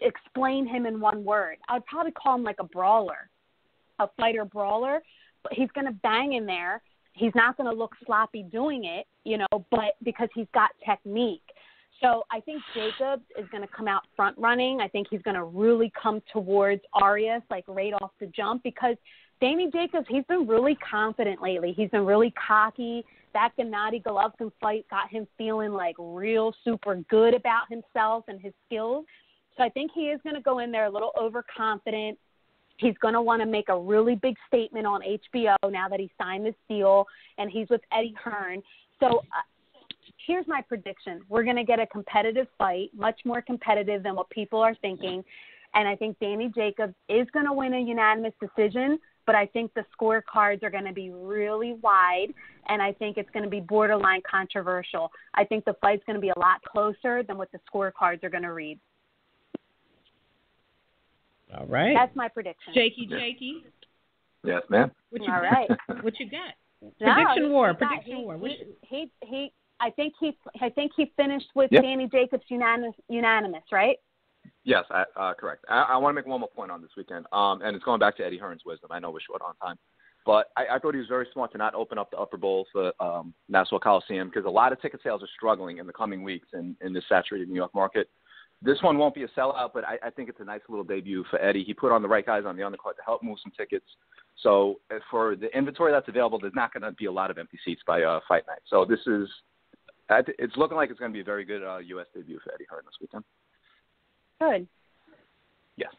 explain him in one word, I'd probably call him like a brawler, a fighter brawler. But he's going to bang in there. He's not going to look sloppy doing it, but because he's got technique. So I think Jacobs is going to come out front running. I think he's going to really come towards Arias, like right off the jump, because Danny Jacobs, he's been really confident lately. He's been really cocky. That Gennady Golovkin fight got him feeling like real super good about himself and his skills. So I think he is going to go in there a little overconfident. He's going to want to make a really big statement on HBO now that he signed this deal, and he's with Eddie Hearn. So here's my prediction. We're going to get a competitive fight, much more competitive than what people are thinking. And I think Danny Jacobs is going to win a unanimous decision, but I think the scorecards are going to be really wide, and I think it's going to be borderline controversial. I think the fight's going to be a lot closer than what the scorecards are going to read. All right. That's my prediction. Jakey. Yes, ma'am. All right. What you got? Prediction war. I think he finished with Danny Jacobs unanimous, right? Yes, correct. I want to make one more point on this weekend, and it's going back to Eddie Hearn's wisdom. I know we're short on time, but I thought he was very smart to not open up the upper bowl for Nassau Coliseum, because a lot of ticket sales are struggling in the coming weeks in this saturated New York market. This one won't be a sellout, but I think it's a nice little debut for Eddie. He put on the right guys on the undercard to help move some tickets. So for the inventory that's available, there's not going to be a lot of empty seats by fight night. So it's looking like it's going to be a very good U.S. debut for Eddie Hearn this weekend. Good. Yes.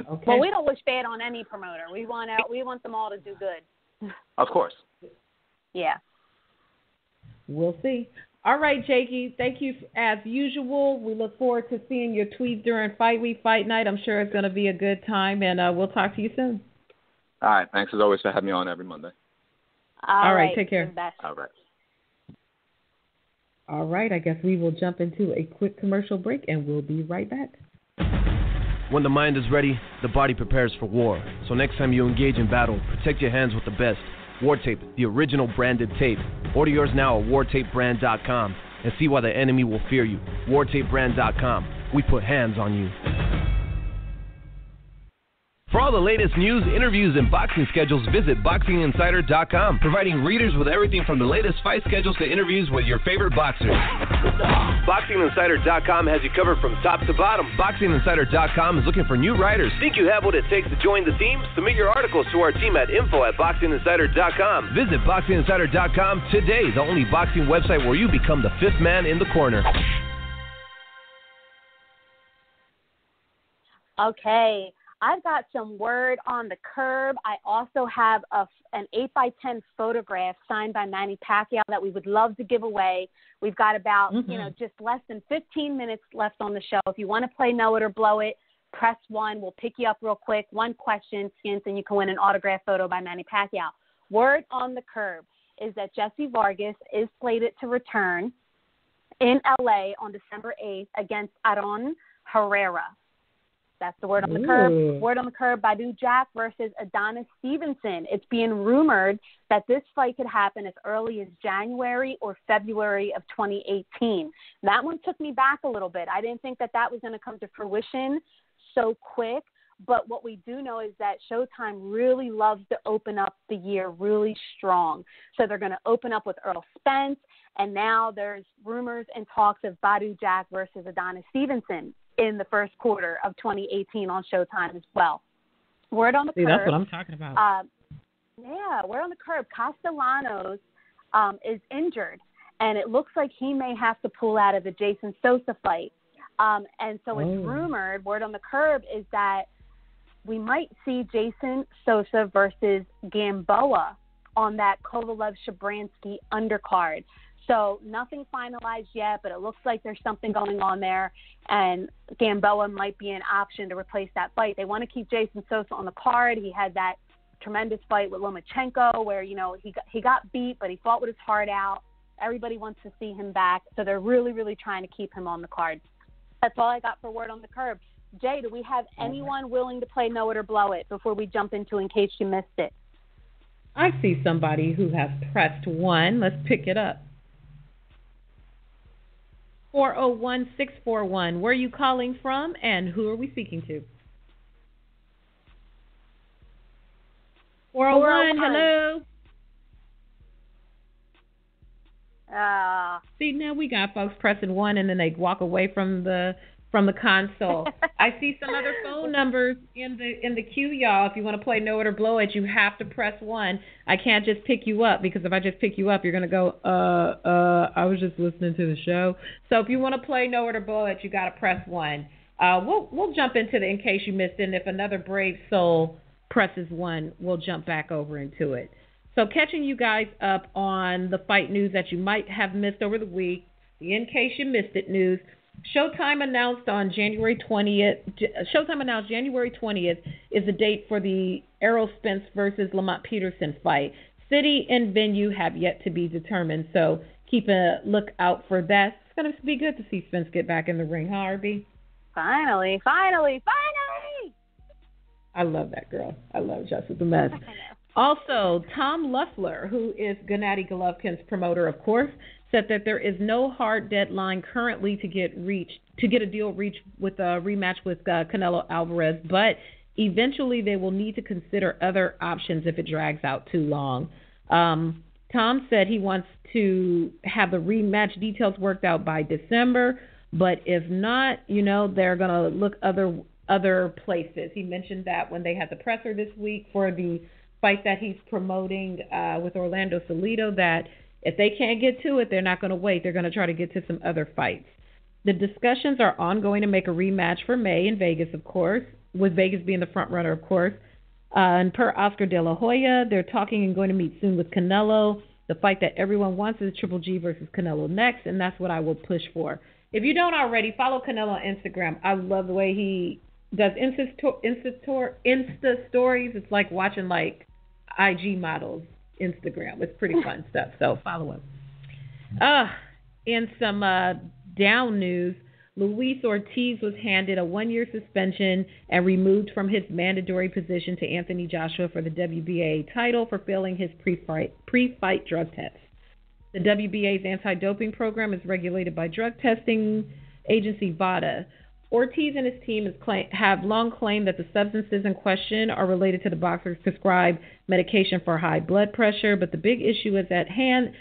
Okay. Well, we don't wish bad on any promoter. We want them all to do good. Of course. Yeah. We'll see. All right, Jakey. Thank you as usual. We look forward to seeing your tweets during Fight Week, Fight Night. I'm sure it's going to be a good time, and we'll talk to you soon. All right. Thanks as always for having me on every Monday. All right. Take care. All right. All right. I guess we will jump into a quick commercial break, and we'll be right back. When the mind is ready, the body prepares for war. So next time you engage in battle, protect your hands with the best. War Tape, the original branded tape. Order yours now at wartapebrand.com and see why the enemy will fear you. wartapebrand.com. We put hands on you. For all the latest news, interviews, and boxing schedules, visit BoxingInsider.com, providing readers with everything from the latest fight schedules to interviews with your favorite boxers. BoxingInsider.com has you covered from top to bottom. BoxingInsider.com is looking for new writers. Think you have what it takes to join the team? Submit your articles to our team at info@BoxingInsider.com. Visit BoxingInsider.com today, the only boxing website where you become the fifth man in the corner. Okay. I've got some word on the curb. I also have an 8x10 photograph signed by Manny Pacquiao that we would love to give away. We've got about, just less than 15 minutes left on the show. If you want to play Know It or Blow It, press 1. We'll pick you up real quick. One question, and you can win an autographed photo by Manny Pacquiao. Word on the curb is that Jesse Vargas is slated to return in L.A. on December 8th against Aaron Herrera. That's the word on the curb. Word on the curb, Badu Jack versus Adonis Stevenson. It's being rumored that this fight could happen as early as January or February of 2018. That one took me back a little bit. I didn't think that was going to come to fruition so quick. But what we do know is that Showtime really loves to open up the year really strong. So they're going to open up with Earl Spence, and now there's rumors and talks of Badu Jack versus Adonis Stevenson in the first quarter of 2018 on Showtime as well. Word on the curb. That's what I'm talking about. Word on the curb. Castellanos is injured, and it looks like he may have to pull out of the Jason Sosa fight. And so it's rumored, word on the curb, is that we might see Jason Sosa versus Gamboa on that Kovalev-Shabransky undercard. So nothing finalized yet, but it looks like there's something going on there, and Gamboa might be an option to replace that fight. They want to keep Jason Sosa on the card. He had that tremendous fight with Lomachenko where, he got beat, but he fought with his heart out. Everybody wants to see him back, so they're really, really trying to keep him on the card. That's all I got for word on the curb. Jay, do we have anyone willing to play Know It or Blow It before we jump into In Case You Missed It? I see somebody who has pressed 1. Let's pick it up. 401-641. Where are you calling from, and who are we speaking to? 401, hello. See, now we got folks pressing 1, and then they walk away from the from the console. I see some other phone numbers in the queue, y'all. If you want to play Know It or Blow It, you have to press 1. I can't just pick you up, because if I just pick you up, you're going to go, I was just listening to the show. So if you want to play Know It or Blow It, you got to press 1. We'll jump into the In Case You Missed It, and if another brave soul presses 1, we'll jump back over into it. So catching you guys up on the fight news that you might have missed over the week, the In Case You Missed It news. Showtime announced January 20th is the date for the Errol Spence versus Lamont Peterson fight. City and venue have yet to be determined, so keep a look out for that. It's going to be good to see Spence get back in the ring, huh, RB? Finally. I love that girl. I love Justice the Mess. Also, Tom Loeffler, who is Gennady Golovkin's promoter, of course, said that there is no hard deadline currently to get a deal reached with a rematch with Canelo Alvarez, but eventually they will need to consider other options if it drags out too long. Tom said he wants to have the rematch details worked out by December, but if not, they're going to look other places. He mentioned that when they had the presser this week for the fight that he's promoting with Orlando Salido, that if they can't get to it, they're not going to wait. They're going to try to get to some other fights. The discussions are ongoing to make a rematch for May in Vegas, of course, with Vegas being the front runner, of course. And per Oscar De La Hoya, they're talking and going to meet soon with Canelo. The fight that everyone wants is Triple G versus Canelo next, and that's what I will push for. If you don't already, follow Canelo on Instagram. I love the way he does Insta stories. It's like watching IG models Instagram. It's pretty fun stuff, so follow him. In some down news, Luis Ortiz was handed a 1-year suspension and removed from his mandatory position to Anthony Joshua for the WBA title for failing his pre-fight drug test. The WBA's anti-doping program is regulated by drug testing agency VADA. Ortiz and his team have long claimed that the substances in question are related to the boxer's prescribed medication for high blood pressure, but the big issue is at hand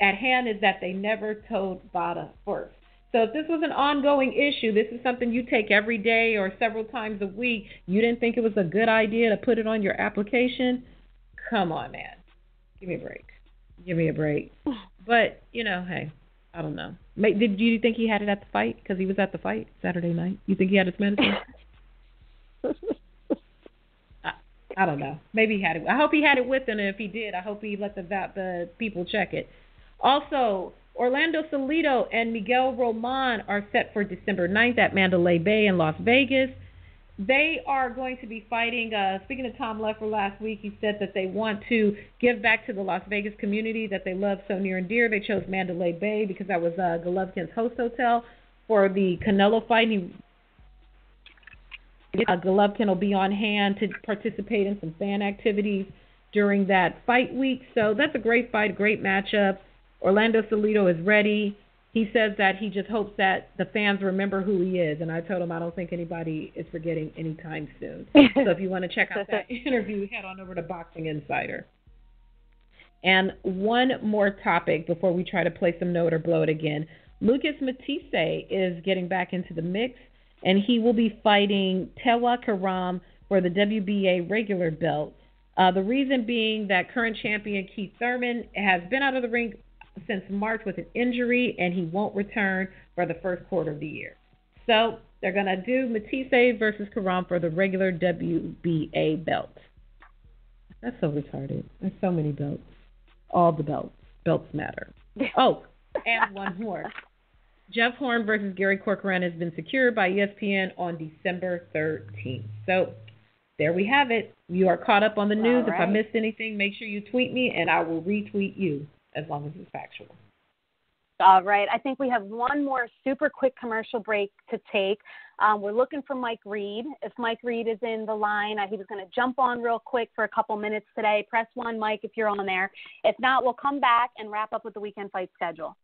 is that they never told VADA first. So if this was an ongoing issue, this is something you take every day or several times a week, you didn't think it was a good idea to put it on your application? Come on, man. Give me a break. But, hey, I don't know. Do you think he had it at the fight? Because he was at the fight Saturday night. You think he had his medicine? I don't know. Maybe he had it. I hope he had it with him, and if he did, I hope he let the people check it. Also, Orlando Salido and Miguel Roman are set for December 9th at Mandalay Bay in Las Vegas. They are going to be fighting. Speaking to Tom Loeffler last week, he said that they want to give back to the Las Vegas community that they love so near and dear. They chose Mandalay Bay because that was Golovkin's host hotel for the Canelo fight. Golovkin will be on hand to participate in some fan activities during that fight week. So that's a great fight, great matchup. Orlando Salido is ready. He says that he just hopes that the fans remember who he is, and I told him I don't think anybody is forgetting anytime soon. So if you want to check out that interview, head on over to Boxing Insider. And one more topic before we try to play some Know It or Blow It again. Lucas Matisse is getting back into the mix, and he will be fighting Tewa Karam for the WBA regular belt. The reason being that current champion Keith Thurman has been out of the ring since March with an injury, and he won't return for the first quarter of the year. So they're going to do Matisse versus Karam for the regular WBA belt. That's so retarded. There's so many belts. All the belts. Belts matter. Oh, and one more. Jeff Horn versus Gary Corcoran has been secured by ESPN on December 13th. So there we have it. You are caught up on the news. Right. If I missed anything, make sure you tweet me, and I will retweet you, as long as it's factual. All right. I think we have one more super quick commercial break to take. We're looking for Mike Reed. If Mike Reed is in the line, he was going to jump on real quick for a couple minutes today. Press 1, Mike, if you're on there. If not, we'll come back and wrap up with the weekend fight schedule.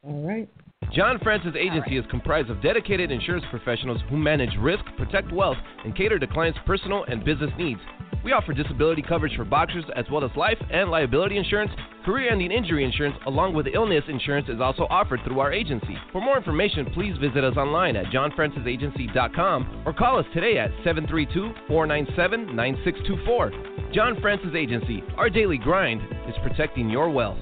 All right. John Francis Agency is comprised of dedicated insurance professionals who manage risk, protect wealth, and cater to clients' personal and business needs. We offer disability coverage for boxers as well as life and liability insurance. Career-ending injury insurance along with illness insurance is also offered through our agency. For more information, please visit us online at johnfrancisagency.com or call us today at 732-497-9624. John Francis Agency. Our daily grind is protecting your wealth.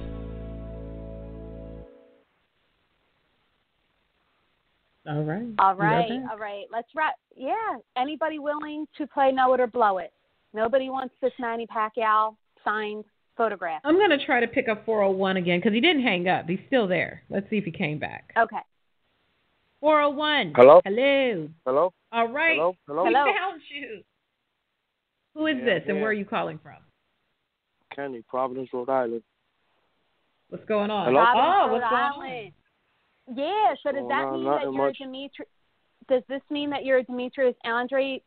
All right. All right. Let's wrap. Yeah. Anybody willing to play Know It or Blow It? Nobody wants this Manny Pacquiao signed photograph. I'm going to try to pick up 401 again because he didn't hang up. He's still there. Let's see if he came back. Okay. 401. Hello? Hello. Hello? All right. Hello? Hello? We found you. Who is this and yeah. where are you calling from? Kenny, Providence, Rhode Island. What's going on? Hello? What's going Island. Yeah, so does that mean that you're much. Does this mean that you're a Demetrius Andrade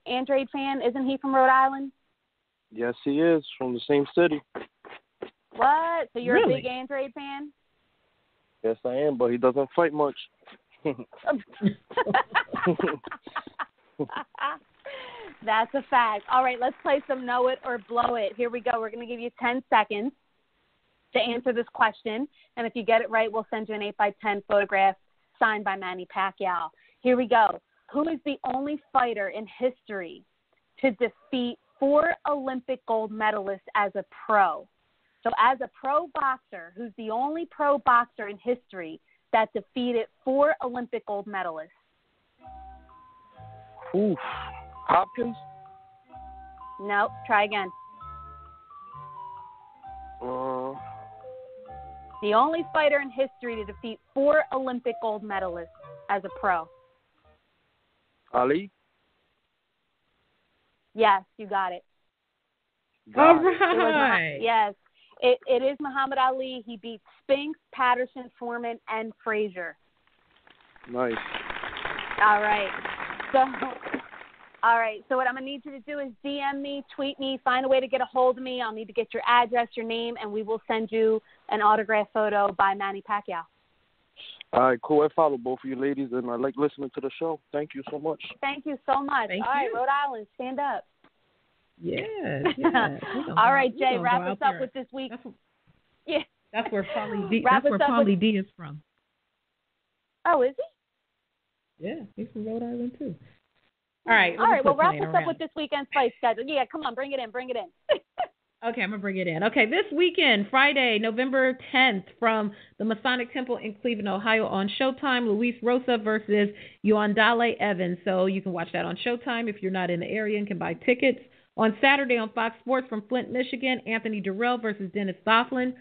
fan? Isn't he from Rhode Island? Yes, he is, from the same city. What? So you're Really? a big Andrade fan? Yes, I am, but he doesn't fight much. That's a fact. All right, let's play some Know It or Blow It. Here we go. We're going to give you 10 seconds to answer this question. And if you get it right, we'll send you an 8x10 photograph signed by Manny Pacquiao. Here we go. Who is the only fighter in history to defeat 4 Olympic gold medalists as a pro? So as a pro boxer, who's the only pro boxer in history that defeated 4 Olympic gold medalists? Oof. Hopkins? Nope. Try again. The only fighter in history to defeat 4 Olympic gold medalists as a pro. Ali? Yes, you got it. All right. Yes, it is Muhammad Ali. He beat Spinks, Patterson, Foreman, and Frazier. Nice. All right. So what I'm going to need you to do is DM me, tweet me, find a way to get a hold of me. I'll need to get your address, your name, and we will send you an autographed photo by Manny Pacquiao. All right, cool. I follow both of you ladies, and I like listening to the show. Thank you so much. Thank you so much. Thank All right, you. Rhode Island, stand up. Yes. All right, Jay, wrap us up with this week. That's where Paulie D. Wrap That's where us up Paulie D is from. Oh, is he? Yeah, he's from Rhode Island too. All right. All right. Well, wrap us up with this weekend's fight schedule. Yeah, come on, bring it in. Okay, I'm going to bring it in. Okay, this weekend, Friday, November 10th, from the Masonic Temple in Cleveland, Ohio, on Showtime, Luis Rosa versus Jeandra Evans. So you can watch that on Showtime if you're not in the area and can buy tickets. On Saturday on Fox Sports from Flint, Michigan, Anthony Durrell versus Dennis Soflin.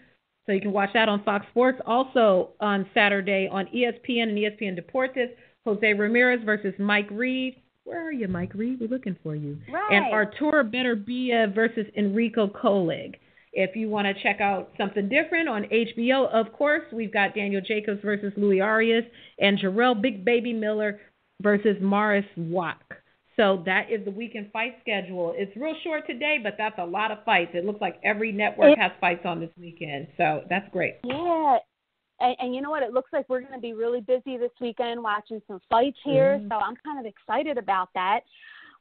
So you can watch that on Fox Sports. Also on Saturday on ESPN and ESPN Deportes, Jose Ramirez versus Mike Reed. Where are you, Mike Reed? We're looking for you. Right. And Artur Beterbiev versus Enrico Kolig. If you want to check out something different on HBO, of course, we've got Daniel Jacobs versus Louis Arias and Jarrell Big Baby Miller versus Morris Wack. So that is the weekend fight schedule. It's real short today, but that's a lot of fights. It looks like every network has fights on this weekend. So that's great. Yeah. And you know what? It looks like we're going to be really busy this weekend watching some fights here. So I'm kind of excited about that.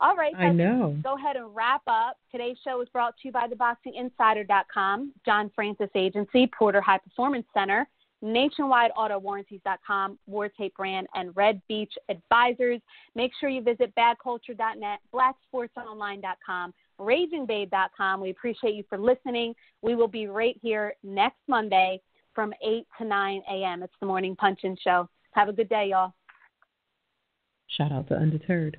All right. I know. Go ahead and wrap up. Today's show is brought to you by theboxinginsider.com, John Francis Agency, Porter High Performance Center, Nationwide Auto Warranties.com, War Tape Brand, and Red Beach Advisors. Make sure you visit badculture.net, blacksportsonline.com, ragingbabe.com. We appreciate you for listening. We will be right here next Monday from 8 to 9 a.m. It's the Morning Punch-In Show. Have a good day, y'all. Shout out to Undeterred.